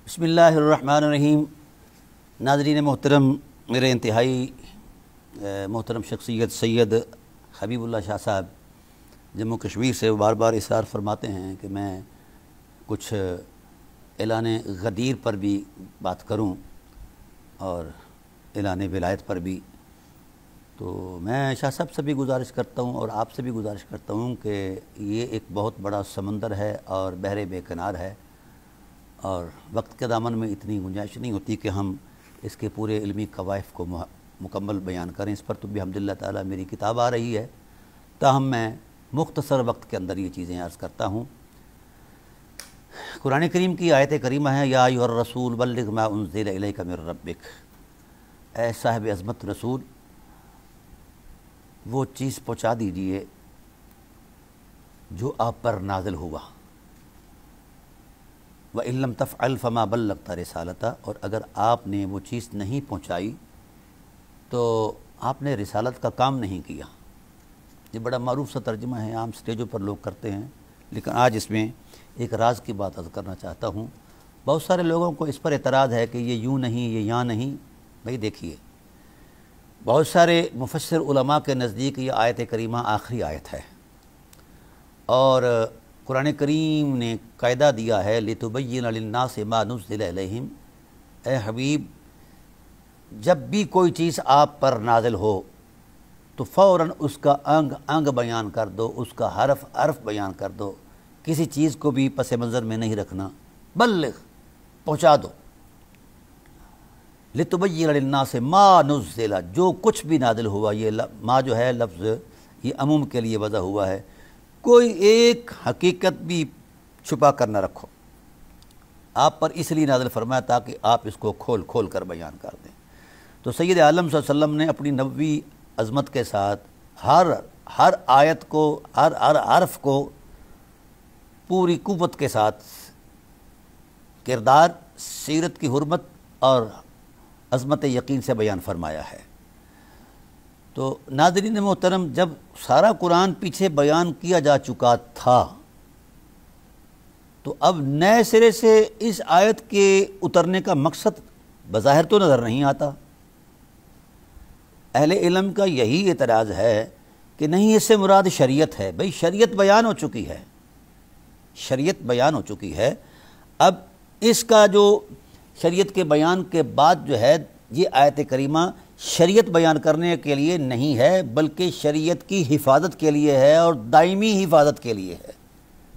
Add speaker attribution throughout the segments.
Speaker 1: بسم اللہ الرحمن الرحیم۔ ناظرین محترم، میرے انتہائی محترم شخصیت سید حبیب اللہ شاہ صاحب جموں کشمیر سے بار بار اصرار فرماتے ہیں کہ میں کچھ اعلان غدیر پر بھی بات کروں اور اعلان ولایت پر بھی۔ تو میں شاہ صاحب سے بھی گزارش کرتا ہوں اور آپ سے بھی گزارش کرتا ہوں کہ یہ ایک بہت بڑا سمندر ہے اور بحر بے کنار ہے، اور وقت کے دامن میں اتنی گنجائش نہیں ہوتی کہ ہم اس کے پورے علمی قوائف کو مکمل بیان کریں۔ اس پر تو بھی الحمدللہ تعالیٰ میری کتاب آ رہی ہے، تاہم میں مختصر وقت کے اندر یہ چیزیں عرض کرتا ہوں۔ قرآن کریم کی آیت کریمہ ہے، یا ایھا الرسول بلغ ما انزل الیک من ربک، اے صاحب عظمت رسول وہ چیز پہنچا دیجئے جو آپ پر نازل ہوا۔ وَإِن لَّمْ تَفْعَلْ فَمَا بَلَّغْتَ رِسَالَتَهُ، اور اگر آپ نے وہ چیز نہیں پہنچائی تو آپ نے رسالت کا کام نہیں کیا۔ یہ بڑا معروف سا ترجمہ ہے، عام سٹیجوں پر لوگ کرتے ہیں، لیکن آج اس میں ایک راز کی بات عرض کرنا چاہتا ہوں۔ بہت سارے لوگوں کو اس پر اعتراض ہے کہ یہ یوں نہیں، یہ یہاں نہیں۔ بھئی دیکھیے، بہت سارے مفسر علماء کے نزدیک یہ آیت کریمہ آخری آیت ہے، اور قرآن کریم نے قاعدہ دیا ہے لِتُبَيِّنَ لِلنَّاسِ مَا نُزِّلَ إِلَيْهِمْ، اے حبیب جب بھی کوئی چیز آپ پر نازل ہو تو فوراً اس کا انگ انگ بیان کر دو، اس کا حرف حرف بیان کر دو، کسی چیز کو بھی پس منظر میں نہیں رکھنا، بلغ پہنچا دو۔ لِتُبَيِّنَ لِلنَّاسِ مَا نُزِّلَ، جو کچھ بھی نازل ہوا، یہ ما جو ہے لفظ یہ عموم کے لیے وضع ہوا ہے، کوئی ایک حقیقت بھی چھپا کر نہ رکھو۔ آپ پر اس لیے نازل فرمایا تاکہ آپ اس کو کھول کھول کر بیان کر دیں۔ تو سید عالم صلی اللہ علیہ وسلم نے اپنی نبوی عظمت کے ساتھ ہر آیت کو، ہر حرف کو پوری قوت کے ساتھ کردار، سیرت کی حرمت اور عظمت یقین سے بیان فرمایا ہے۔ تو ناظرین محترم، جب سارا قرآن پیچھے بیان کیا جا چکا تھا تو اب نئے سرے سے اس آیت کے اترنے کا مقصد بظاہر تو نظر نہیں آتا۔ اہل علم کا یہی اعتراض ہے کہ نہیں، اس سے مراد شریعت ہے۔ بھئی شریعت بیان ہو چکی ہے، شریعت بیان ہو چکی ہے، اب اس کا جو شریعت کے بیان کے بعد جو ہے یہ آیت کریمہ شریعت بیان کرنے کے لیے نہیں ہے، بلکہ شریعت کی حفاظت کے لیے ہے اور دائمی حفاظت کے لیے ہے،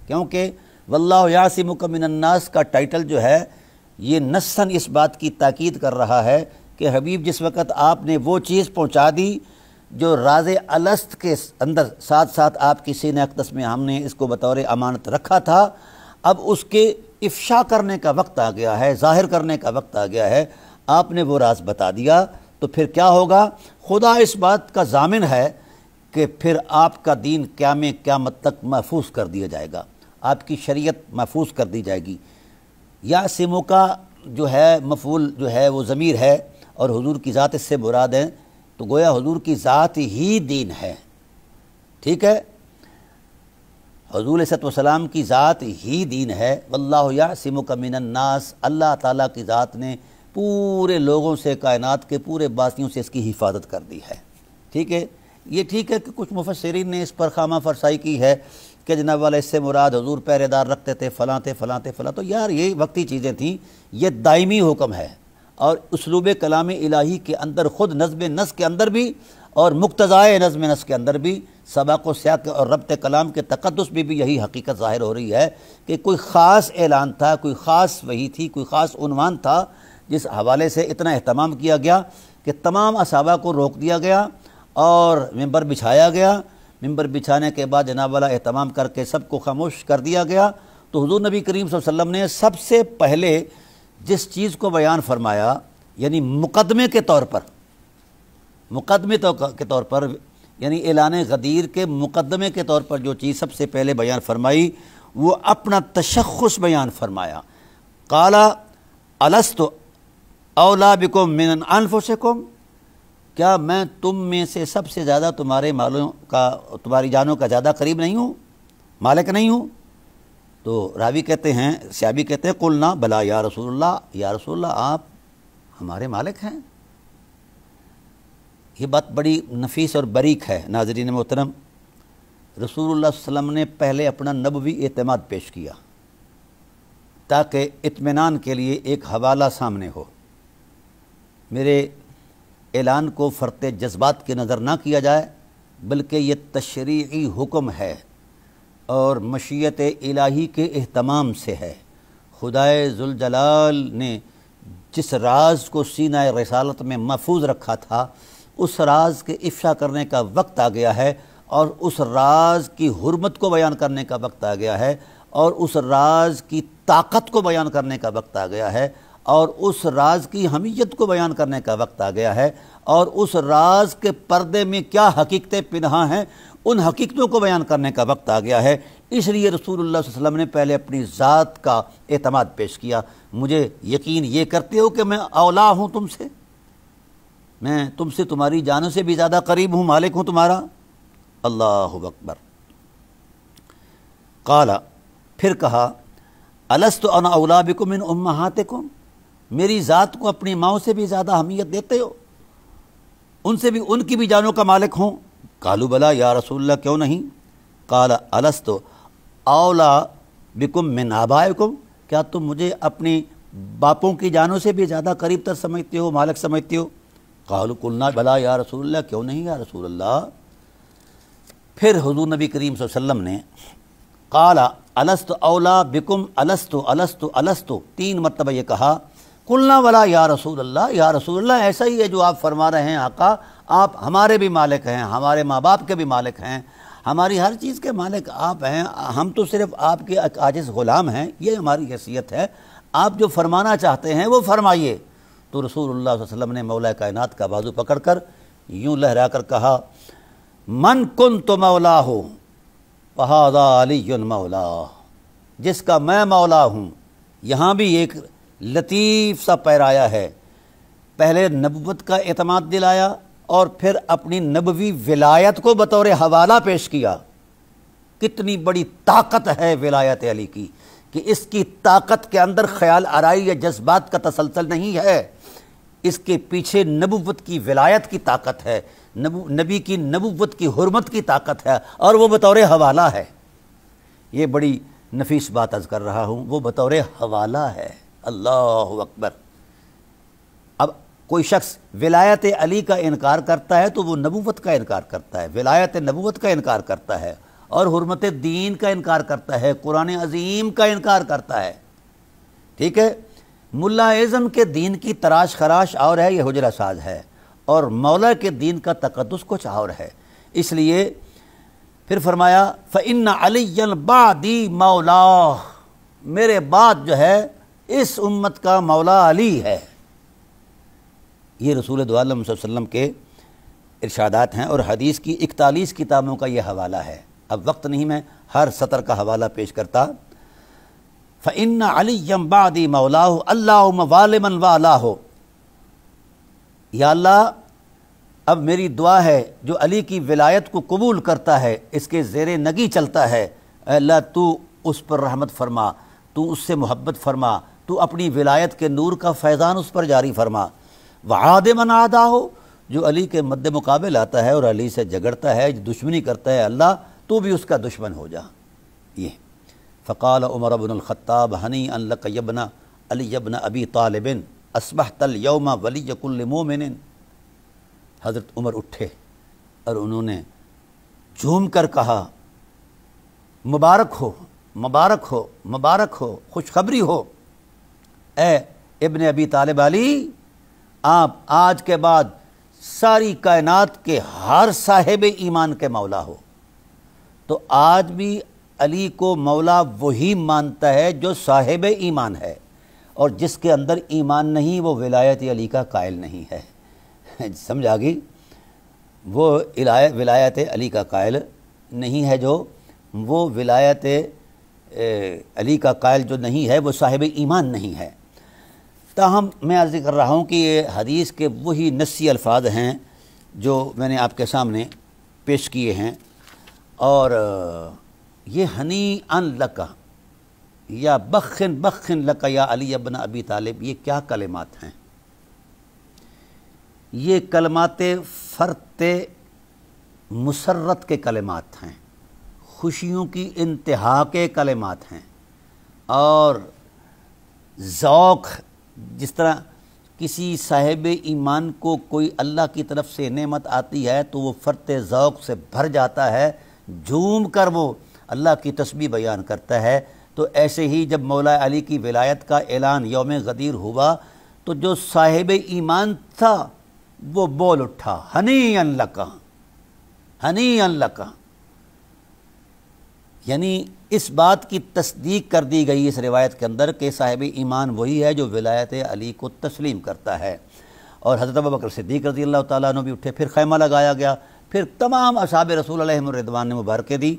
Speaker 1: کیونکہ واللہ یعصمک من الناس کا ٹائٹل جو ہے یہ نصاً اس بات کی تاکید کر رہا ہے کہ حبیب جس وقت آپ نے وہ چیز پہنچا دی جو راز الست کے اندر ساتھ ساتھ آپ کی سینہ اقدس میں ہم نے اس کو بطور امانت رکھا تھا، اب اس کے افشا کرنے کا وقت آ گیا ہے، ظاہر کرنے کا وقت آ گیا ہے، آپ نے وہ راز بتا دیا، تو پھر کیا ہوگا؟ خدا اس بات کا ضامن ہے کہ پھر آپ کا دین قیامت تک محفوظ کر دیا جائے گا، آپ کی شریعت محفوظ کر دی جائے گی۔ یا سمو کا جو ہے مفعول جو ہے وہ ضمیر ہے، اور حضور کی ذات اس سے مراد ہے، تو گویا حضور کی ذات ہی دین ہے، ٹھیک ہے؟ حضور صلی اللہ علیہ وسلم کی ذات ہی دین ہے۔ واللہ یعصمک من الناس، اللہ تعالیٰ کی ذات نے پورے لوگوں سے، کائنات کے پورے باسیوں سے اس کی حفاظت کر دی ہے، ٹھیک ہے؟ یہ ٹھیک ہے کہ کچھ مفسرین نے اس پر خامہ فرسائی کی ہے کہ جناب والا اس سے مراد حضور پہرے دار رکھتے تھے، فلاں تھے، فلاں تھے، فلاں، تو یار یہ وقتی چیزیں تھیں، یہ دائمی حکم ہے، اور اسلوب کلام الہی کے اندر خود نظم نسق کے اندر بھی اور مقتضائے نظم نسق کے اندر بھی سباق و سیاق اور ربط کلام کے تقدس میں بھی یہی حقیقت ظاہر ہو رہی ہے کہ کوئی خاص اعلان تھا، کوئی خاص وحی تھی، کوئی خاص عنوان تھا جس حوالے سے اتنا اہتمام کیا گیا کہ تمام اصحابہ کو روک دیا گیا اور ممبر بچھایا گیا۔ ممبر بچھانے کے بعد جناب والا اہتمام کر کے سب کو خاموش کر دیا گیا۔ تو حضور نبی کریم صلی اللہ علیہ وسلم نے سب سے پہلے جس چیز کو بیان فرمایا، یعنی مقدمے کے طور پر، یعنی اعلان غدیر کے مقدمے کے طور پر جو چیز سب سے پہلے بیان فرمائی، وہ اپنا تشخص بیان فرمایا۔ قال الست اولیٰ بکم من انفسکم، کیا میں تم میں سے سب سے زیادہ تمہارے مالوں کا، تمہاری جانوں کا زیادہ قریب نہیں ہوں، مالک نہیں ہوں؟ تو راوی کہتے ہیں، صحابی کہتے ہیں قلنا بلا یا رسول اللہ، یا رسول اللہ آپ ہمارے مالک ہیں۔ یہ بات بڑی نفیس اور باریک ہے ناظرین محترم۔ رسول اللہ صلی اللہ علیہ وسلم نے پہلے اپنا نبوی اعتماد پیش کیا تاکہ اطمینان کے لیے ایک حوالہ سامنے ہو، میرے اعلان کو فرط جذبات کی نظر نہ کیا جائے، بلکہ یہ تشریعی حکم ہے اور مشیت الہی کے اہتمام سے ہے۔ خدائے ذوالجلال نے جس راز کو سینہ رسالت میں محفوظ رکھا تھا، اس راز کے افشا کرنے کا وقت آ گیا ہے، اور اس راز کی حرمت کو بیان کرنے کا وقت آ گیا ہے، اور اس راز کی طاقت کو بیان کرنے کا وقت آ گیا ہے، اور اس راز کی حمیت کو بیان کرنے کا وقت آ گیا ہے، اور اس راز کے پردے میں کیا حقیقتیں پنہاں ہیں ان حقیقتوں کو بیان کرنے کا وقت آ گیا ہے۔ اس لیے رسول اللہ صلی اللہ علیہ وسلم نے پہلے اپنی ذات کا اعتماد پیش کیا۔ مجھے یقین یہ کرتے ہو کہ میں اولا ہوں تم سے، میں تم سے تمہاری جانوں سے بھی زیادہ قریب ہوں، مالک ہوں تمہارا۔ اللہ اکبر۔ قال، پھر کہا الست انا اولا بکم من امہاتکم، میری ذات کو اپنی ماؤں سے بھی زیادہ اہمیت دیتے ہو، ان سے بھی، ان کی بھی جانوں کا مالک ہوں؟ قالوا بلا یا رسول اللہ، کیوں نہیں؟ قال الست اولا بکم من آبائکم، کیا تم مجھے اپنی باپوں کی جانوں سے بھی زیادہ قریب تر سمجھتے ہو، مالک سمجھتے ہو؟ قالوا قلنا بلا یا رسول اللہ، کیوں نہیں یا رسول اللہ؟ پھر حضور نبی کریم صلی اللہ علیہ وسلم نے قال الست اولا بکم، الست الست الست، 3 مرتبہ یہ کہا۔ قلنا بلا یا رسول اللہ، یا رسول اللہ ایسا ہی ہے جو آپ فرما رہے ہیں آقا، آپ ہمارے بھی مالک ہیں، ہمارے ماں باپ کے بھی مالک ہیں، ہماری ہر چیز کے مالک آپ ہیں، ہم تو صرف آپ کے عاجز غلام ہیں، یہ ہماری حیثیت ہے، آپ جو فرمانا چاہتے ہیں وہ فرمائیے۔ تو رسول اللہ صلی اللہ علیہ وسلم نے مولا کائنات کا بازو پکڑ کر یوں لہرا کر کہا من کنت مولا ہو فہذا علی مولا، جس کا میں مولا ہوں۔ یہاں بھی ایک لطیف سا پیرایا ہے، پہلے نبوت کا اعتماد دلایا اور پھر اپنی نبوی ولایت کو بطور حوالہ پیش کیا۔ کتنی بڑی طاقت ہے ولایت علی کی، کہ اس کی طاقت کے اندر خیال آرائی یا جذبات کا تسلسل نہیں ہے، اس کے پیچھے نبوت کی ولایت کی طاقت ہے، نبی کی نبوت کی حرمت کی طاقت ہے، اور وہ بطور حوالہ ہے۔ یہ بڑی نفیس بات عرض کر رہا ہوں، وہ بطور حوالہ ہے۔ اللہ اکبر۔ اب کوئی شخص ولایت علی کا انکار کرتا ہے تو وہ نبوت کا انکار کرتا ہے، ولایت نبوت کا انکار کرتا ہے، اور حرمت دین کا انکار کرتا ہے، قرآن عظیم کا انکار کرتا ہے۔ ٹھیک ہے، ملا اعظم کے دین کی تراش خراش اور ہے، یہ حجرہ ساز ہے، اور مولا کے دین کا تقدس کچھ اور ہے۔ اس لیے پھر فرمایا فَإِنَّ عَلِيًّا بَعْدِي مولا، میرے بعد جو ہے اس امت کا مولا علی ہے۔ یہ رسول دو عالم صلی اللہ علیہ وسلم کے ارشادات ہیں، اور حدیث کی 41 کتابوں کا یہ حوالہ ہے۔ اب وقت نہیں میں ہر سطر کا حوالہ پیش کرتا۔ فَإِنَّ عَلِيًّا بَعْدِي مَوْلَاهُ اللَّهُمَّ وَالِمَنْ وَالَاهُ، یا اللہ اب میری دعا ہے جو علی کی ولایت کو قبول کرتا ہے، اس کے زیر نگی چلتا ہے، اے اللہ تو اس پر رحمت فرما، تو اس سے محبت فرما، تو اپنی ولایت کے نور کا فیضان اس پر جاری فرما۔ وَعَادِ مَنْ عَادَاهُ، جو علی کے مد مقابل آتا ہے اور علی سے جھگڑتا ہے، دشمنی کرتا ہے، اللہ تو بھی اس کا دشمن ہو جا۔ یہ فقال عمر بن الخطاب ہنیئا لک یا ابن علی ابن ابی طالب اصبحت اليوم ولی کل مومن۔ حضرت عمر اٹھے اور انہوں نے جھوم کر کہا مبارک ہو، مبارک ہو، مبارک ہو، خوشخبری ہو، اے ابن ابی طالب علی، آپ آج کے بعد ساری کائنات کے ہر صاحب ایمان کے مولا ہو۔ تو آج بھی علی کو مولا وہی مانتا ہے جو صاحب ایمان ہے، اور جس کے اندر ایمان نہیں وہ ولایت علی کا قائل نہیں ہے۔ سمجھ آ گئی؟ وہ ولایت علی کا قائل نہیں ہے، جو وہ ولایت علی کا قائل جو نہیں ہے وہ صاحب ایمان نہیں ہے۔ تاہم میں عرض کر رہا ہوں کہ یہ حدیث کے وہی نصی الفاظ ہیں جو میں نے آپ کے سامنے پیش کیے ہیں، اور یہ ہنیئا لک، یا بخن بخن لک یا علی ابن ابی طالب، یہ کیا کلمات ہیں؟ یہ کلمات فرط مسرت کے کلمات ہیں، خوشیوں کی انتہا کے کلمات ہیں، اور ذوق، جس طرح کسی صاحب ایمان کو کوئی اللہ کی طرف سے نعمت آتی ہے تو وہ فرط ذوق سے بھر جاتا ہے، جھوم کر وہ اللہ کی تسبیح بیان کرتا ہے۔ تو ایسے ہی جب مولا علی کی ولایت کا اعلان یوم غدیر ہوا تو جو صاحب ایمان تھا وہ بول اٹھا، ہنیئا لکا، ہنیئا لکا، یعنی اس بات کی تصدیق کر دی گئی اس روایت کے اندر کہ صاحب ایمان وہی ہے جو ولایت علی کو تسلیم کرتا ہے۔ اور حضرت ابوبکر صدیق رضی اللہ تعالیٰ عنہ بھی اٹھے، پھر خیمہ لگایا گیا، پھر تمام اصحاب رسول علیہم الرضوان نے مبارکیں دی۔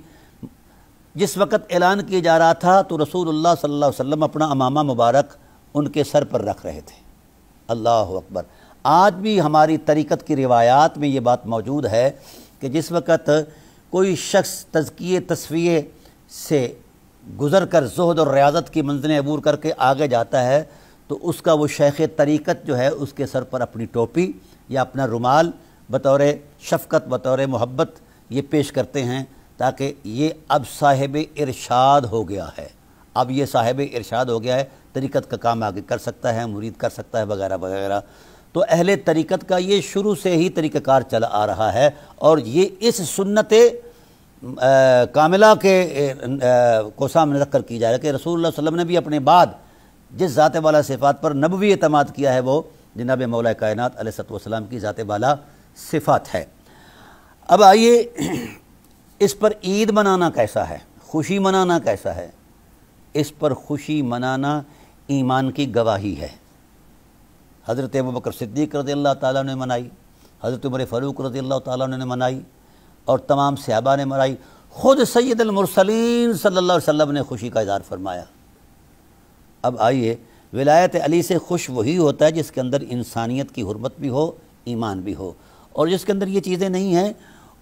Speaker 1: جس وقت اعلان کیا جا رہا تھا تو رسول اللہ صلی اللہ علیہ وسلم اپنا امامہ مبارک ان کے سر پر رکھ رہے تھے۔ اللہ اکبر۔ آج بھی ہماری طریقت کی روایات میں یہ بات موجود ہے کہ جس وقت کوئی شخص تزکیے تصفیے سے گزر کر زہد اور ریاضت کی منزلیں عبور کر کے آگے جاتا ہے تو اس کا وہ شیخ طریقت جو ہے اس کے سر پر اپنی ٹوپی یا اپنا رومال بطور شفقت بطور محبت یہ پیش کرتے ہیں تاکہ یہ اب صاحب ارشاد ہو گیا ہے، اب یہ صاحب ارشاد ہو گیا ہے، طریقت کا کام آگے کر سکتا ہے، مرید کر سکتا ہے وغیرہ وغیرہ۔ تو اہل طریقت کا یہ شروع سے ہی طریقہ کار چلا آ رہا ہے، اور یہ اس سنت کاملہ کے کو سامنے رکھ کر کی جائے گا کہ رسول اللہ صلی اللہ علیہ وسلم نے بھی اپنے بعد جس ذات والا صفات پر نبوی اعتماد کیا ہے وہ جناب مولا کائنات علیہ السلام کی ذات والا صفات ہے۔ اب آئیے اس پر عید منانا کیسا ہے، خوشی منانا کیسا ہے؟ اس پر خوشی منانا ایمان کی گواہی ہے۔ حضرت ابوبکر صدیق رضی اللہ تعالیٰ نے منائی، حضرت عمر فاروق رضی اللہ تعالیٰ نے منائی، اور تمام صحابہ نے منائی، خود سید المرسلین صلی اللہ علیہ وسلم نے خوشی کا اظہار فرمایا۔ اب آئیے، ولایت علی سے خوش وہی ہوتا ہے جس کے اندر انسانیت کی حرمت بھی ہو، ایمان بھی ہو، اور جس کے اندر یہ چیزیں نہیں ہیں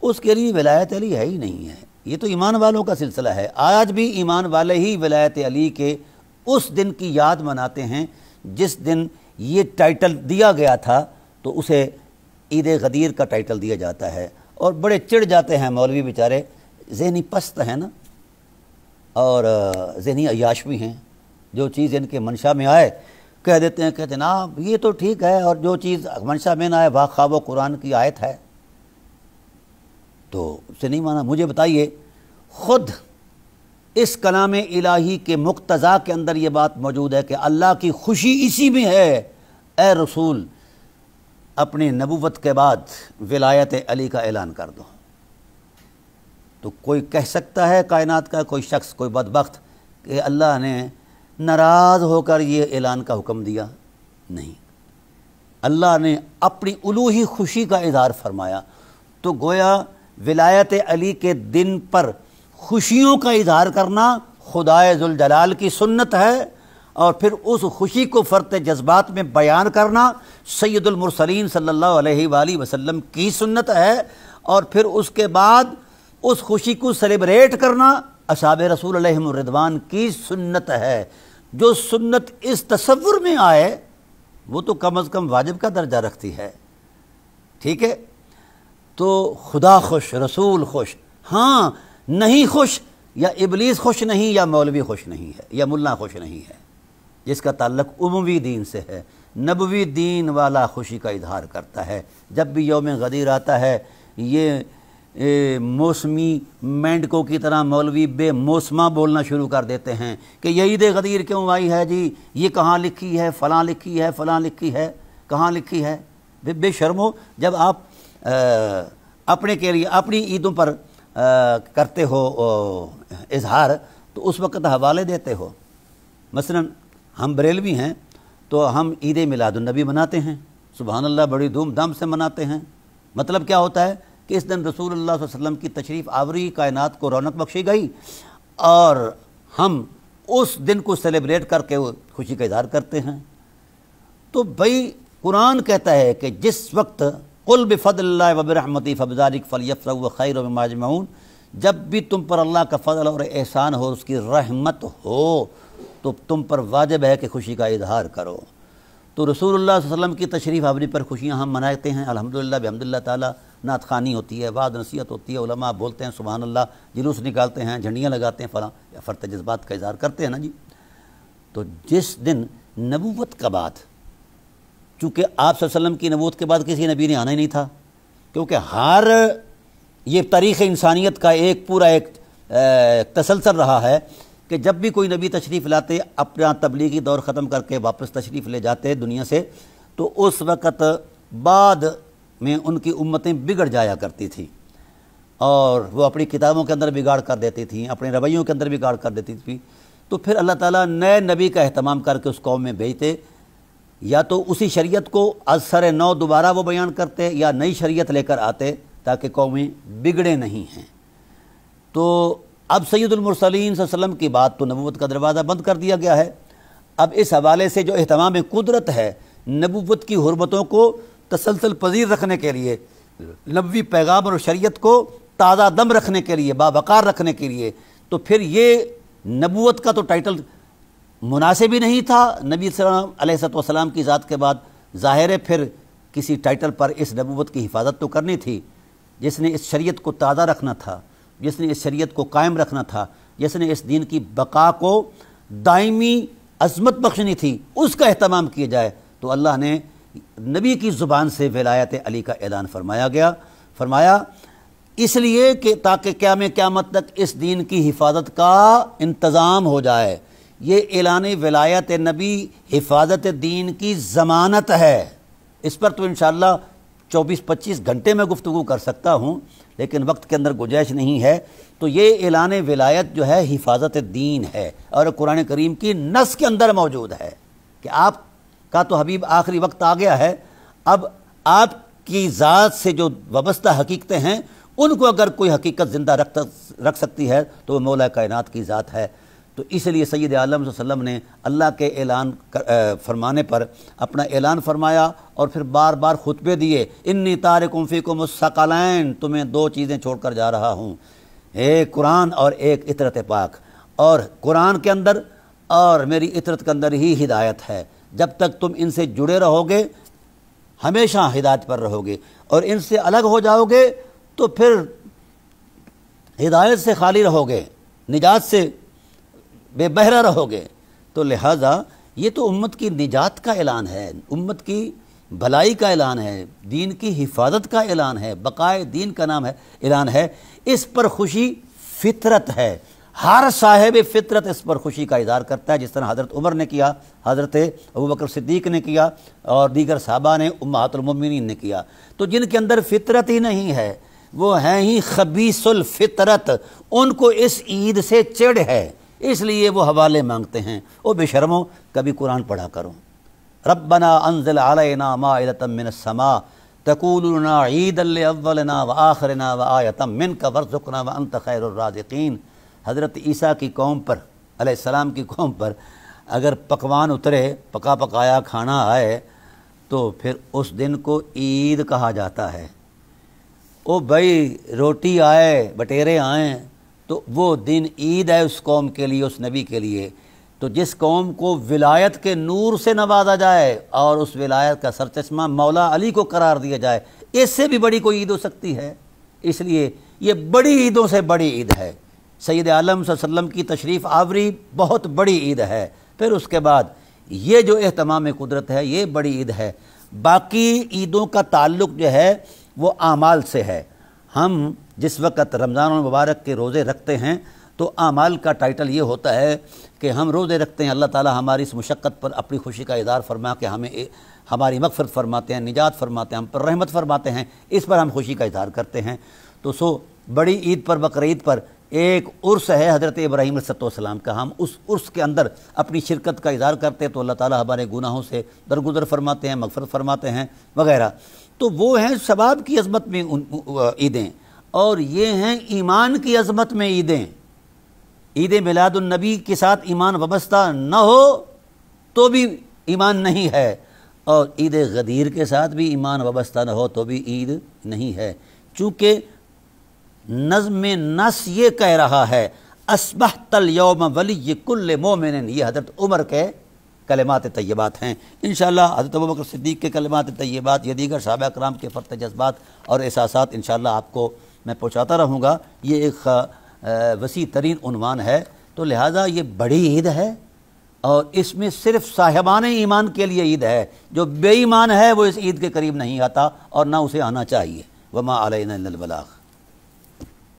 Speaker 1: اس کے لیے ولایت علی ہے ہی نہیں ہے۔ یہ تو ایمان والوں کا سلسلہ ہے۔ آج بھی ایمان والے ہی ولایت علی کے اس دن کی یاد مناتے ہیں جس دن یہ ٹائٹل دیا گیا تھا، تو اسے عید غدیر کا ٹائٹل دیا جاتا ہے، اور بڑے چڑ جاتے ہیں مولوی بیچارے، ذہنی پست ہیں نا، اور ذہنی عیاش بھی ہیں، جو چیز ان کے منشا میں آئے کہہ دیتے ہیں کہ جناب یہ تو ٹھیک ہے، اور جو چیز منشا میں نہ آئے واہ و قرآن کی آیت ہے تو اسے نہیں مانا۔ مجھے بتائیے، خود اس کلام الہی کے مقتضا کے اندر یہ بات موجود ہے کہ اللہ کی خوشی اسی میں ہے، اے رسول اپنی نبوت کے بعد ولایت علی کا اعلان کر دو۔ تو کوئی کہہ سکتا ہے کائنات کا کوئی شخص، کوئی بدبخت، کہ اللہ نے ناراض ہو کر یہ اعلان کا حکم دیا؟ نہیں، اللہ نے اپنی الوہی خوشی کا اظہار فرمایا۔ تو گویا ولایت علی کے دن پر خوشیوں کا اظہار کرنا خدائے ذوالجلال کی سنت ہے، اور پھر اس خوشی کو فرط جذبات میں بیان کرنا سید المرسلین صلی اللہ علیہ وآلہ وسلم کی سنت ہے، اور پھر اس کے بعد اس خوشی کو سیلیبریٹ کرنا اصحاب رسول علیہم الرضوان کی سنت ہے۔ جو سنت اس تصور میں آئے وہ تو کم از کم واجب کا درجہ رکھتی ہے، ٹھیک ہے؟ تو خدا خوش، رسول خوش، ہاں نہیں خوش، یا ابلیس خوش نہیں، یا مولوی خوش نہیں ہے، یا ملا خوش نہیں ہے، جس کا تعلق اموی دین سے ہے۔ نبوی دین والا خوشی کا اظہار کرتا ہے۔ جب بھی یوم غدیر آتا ہے، یہ موسمی مینڈکوں کی طرح مولوی بے موسمہ بولنا شروع کر دیتے ہیں کہ یہ عید غدیر کیوں آئی ہے جی، یہ کہاں لکھی ہے، فلاں لکھی ہے، فلاں لکھی ہے، کہاں لکھی ہے؟ بے شرمو، جب آپ اپنے کے لیے اپنی عیدوں پر کرتے ہو اظہار تو اس وقت حوالے دیتے ہو۔ مثلا ہم بریلوی ہیں تو ہم عید میلاد النبی مناتے ہیں، سبحان اللہ، بڑی دھوم دھام سے مناتے ہیں۔ مطلب کیا ہوتا ہے کہ اس دن رسول اللہ صلی اللہ علیہ وسلم کی تشریف آوری کائنات کو رونق بخشی گئی، اور ہم اس دن کو سیلیبریٹ کر کے خوشی کا اظہار کرتے ہیں۔ تو بھائی قرآن کہتا ہے کہ جس وقت قل بفضل اللہ وبرحمتہ فبذلک فلیفرحوا خیر مما یجمعون، جب بھی تم پر اللہ کا فضل اور احسان ہو، اس کی رحمت ہو، تو تم پر واجب ہے کہ خوشی کا اظہار کرو۔ تو رسول اللہ صلی اللہ علیہ وسلم کی تشریف آوری پر خوشیاں ہم مناتے ہیں الحمدللہ بحمدللہ تعالیٰ، نعت خوانی ہوتی ہے، وعظ نصیحت ہوتی ہے، علماء بولتے ہیں سبحان اللہ، جلوس نکالتے ہیں، جھنڈیاں لگاتے ہیں، فلاں یا فرط جذبات کا اظہار کرتے ہیں نا جی۔ تو جس دن نبوت کا بعد، چونکہ آپ صلی اللہ علیہ وسلم کی نبوت کے بعد کسی نبی نے آنا ہی نہیں تھا، کیونکہ ہر یہ تاریخ انسانیت کا ایک پورا ایک تسلسل رہا ہے کہ جب بھی کوئی نبی تشریف لاتے اپنا تبلیغی دور ختم کر کے واپس تشریف لے جاتے دنیا سے، تو اس وقت بعد میں ان کی امتیں بگڑ جایا کرتی تھی اور وہ اپنی کتابوں کے اندر بگاڑ کر دیتی تھیں، اپنے رویوں کے اندر بگاڑ کر دیتی تھی۔ تو پھر اللہ تعالیٰ نئے نبی کا اہتمام کر کے اس قوم میں بھیجتے، یا تو اسی شریعت کو از سر نو دوبارہ وہ بیان کرتے یا نئی شریعت لے کر آتے تاکہ قومیں بگڑے نہیں ہیں۔ تو اب سید المرسلین صلی اللہ علیہ وسلم کی بات تو نبوت کا دروازہ بند کر دیا گیا ہے۔ اب اس حوالے سے جو اہتمام قدرت ہے نبوت کی حرمتوں کو تسلسل پذیر رکھنے کے لیے، نبوی پیغام اور شریعت کو تازہ دم رکھنے کے لیے، باوقار رکھنے کے لیے، تو پھر یہ نبوت کا تو ٹائٹل مناسب ہی نہیں تھا نبی صلی اللہ علیہ وسلم کی ذات کے بعد۔ ظاہر ہے پھر کسی ٹائٹل پر اس نبوت کی حفاظت تو کرنی تھی، جس نے اس شریعت کو تازہ رکھنا تھا، جس نے اس شریعت کو قائم رکھنا تھا، جس نے اس دین کی بقا کو دائمی عظمت بخشنی تھی، اس کا اہتمام کیا جائے۔ تو اللہ نے نبی کی زبان سے ولایت علی کا اعلان فرمایا اس لیے کہ تاکہ قیامت تک اس دین کی حفاظت کا انتظام ہو جائے۔ یہ اعلان ولایت نبی حفاظت دین کی ضمانت ہے۔ اس پر تو انشاءاللہ 24-25 گھنٹے میں گفتگو کر سکتا ہوں، لیکن وقت کے اندر گنجائش نہیں ہے۔ تو یہ اعلان ولایت جو ہے حفاظت دین ہے، اور قرآن کریم کی نص کے اندر موجود ہے کہ آپ کا تو حبیب آخری وقت آ گیا ہے، اب آپ کی ذات سے جو وابستہ حقیقتیں ہیں ان کو اگر کوئی حقیقت زندہ رکھ سکتی ہے تو وہ مولا کائنات کی ذات ہے۔ تو اس لیے سید عالم صلی اللہ علیہ وسلم نے اللہ کے اعلان فرمانے پر اپنا اعلان فرمایا اور پھر بار بار خطبے دیے، انی تارکم فیکم الثقلین، تمہیں دو چیزیں چھوڑ کر جا رہا ہوں، ایک قرآن اور ایک اطرت پاک، اور قرآن کے اندر اور میری اطرت کے اندر ہی ہدایت ہے۔ جب تک تم ان سے جڑے رہو گے ہمیشہ ہدایت پر رہو گے، اور ان سے الگ ہو جاؤ گے تو پھر ہدایت سے خالی رہو گے، نجات سے بے بہرہ رہو گے۔ تو لہٰذا یہ تو امت کی نجات کا اعلان ہے، امت کی بھلائی کا اعلان ہے، دین کی حفاظت کا اعلان ہے، بقائے دین کا نام ہے اعلان ہے۔ اس پر خوشی فطرت ہے، ہر صاحب فطرت اس پر خوشی کا اظہار کرتا ہے، جس طرح حضرت عمر نے کیا، حضرت ابوبکر صدیق نے کیا، اور دیگر صحابہ نے، امہات المؤمنین نے کیا۔ تو جن کے اندر فطرت ہی نہیں ہے وہ ہیں ہی خبیث الفطرت، ان کو اس عید سے چڑ ہے، اس لیے وہ حوالے مانگتے ہیں۔ او بے شرمو، کبھی قرآن پڑھا کرو۔ ربنا انزل علینا مائدۃ من السماء تکون لنا عیدا لاولنا وآخرنا وآیۃ منک وارزقنا وانت خیر الرازقین۔ حضرت عیسیٰ کی قوم پر، علیہ السلام کی قوم پر اگر پکوان اترے، پکا پکایا کھانا آئے، تو پھر اس دن کو عید کہا جاتا ہے۔ او بھائی روٹی آئے، بٹیرے آئیں، تو وہ دن عید ہے اس قوم کے لیے، اس نبی کے لیے۔ تو جس قوم کو ولایت کے نور سے نوازا جائے اور اس ولایت کا سرچشمہ مولا علی کو قرار دیا جائے، اس سے بھی بڑی کوئی عید ہو سکتی ہے؟ اس لیے یہ بڑی عیدوں سے بڑی عید ہے۔ سید عالم صلی اللہ علیہ وسلم کی تشریف آوری بہت بڑی عید ہے، پھر اس کے بعد یہ جو اہتمام قدرت ہے یہ بڑی عید ہے۔ باقی عیدوں کا تعلق جو ہے وہ اعمال سے ہے۔ ہم جس وقت رمضان المبارک کے روزے رکھتے ہیں تو اعمال کا ٹائٹل یہ ہوتا ہے کہ ہم روزے رکھتے ہیں، اللہ تعالی ہماری اس مشقت پر اپنی خوشی کا اظہار فرما کے ہمیں ہماری مغفرت فرماتے ہیں، نجات فرماتے ہیں، ہم پر رحمت فرماتے ہیں، اس پر ہم خوشی کا اظہار کرتے ہیں۔ تو بڑی عید پر، بقرعید پر ایک عرس ہے حضرت ابراہیم علیہ السلام کا، ہم اس عرس کے اندر اپنی شرکت کا اظہار کرتے ہیں تو اللہ تعالی ہمارے گناہوں سے درگزر فرماتے ہیں، مغفرت فرماتے ہیں وغیرہ۔ تو وہ ہیں ثواب کی عظمت میں عیدیں، اور یہ ہیں ایمان کی عظمت میں عیدیں۔ عید میلاد النبی کے ساتھ ایمان وابستہ نہ ہو تو بھی ایمان نہیں ہے، اور عید غدیر کے ساتھ بھی ایمان وابستہ نہ ہو تو بھی عید نہیں ہے، چونکہ نظم نص یہ کہہ رہا ہے اصبحت الیوم ولی کل مومن، یہ حضرت عمر کے کلمات طیبات ہیں۔ انشاءاللہ حضرت ابوبکر صدیق کے کلمات طیبات، یہ دیگر صحابہ کرام کے فرط جذبات اور احساسات انشاءاللہ آپ کو میں پہنچاتا رہوں گا۔ یہ ایک وسیع ترین عنوان ہے، تو لہٰذا یہ بڑی عید ہے، اور اس میں صرف صاحبان ایمان کے لیے عید ہے۔ جو بے ایمان ہے وہ اس عید کے قریب نہیں آتا اور نہ اسے آنا چاہیے۔ وما علینا الا البلاغ۔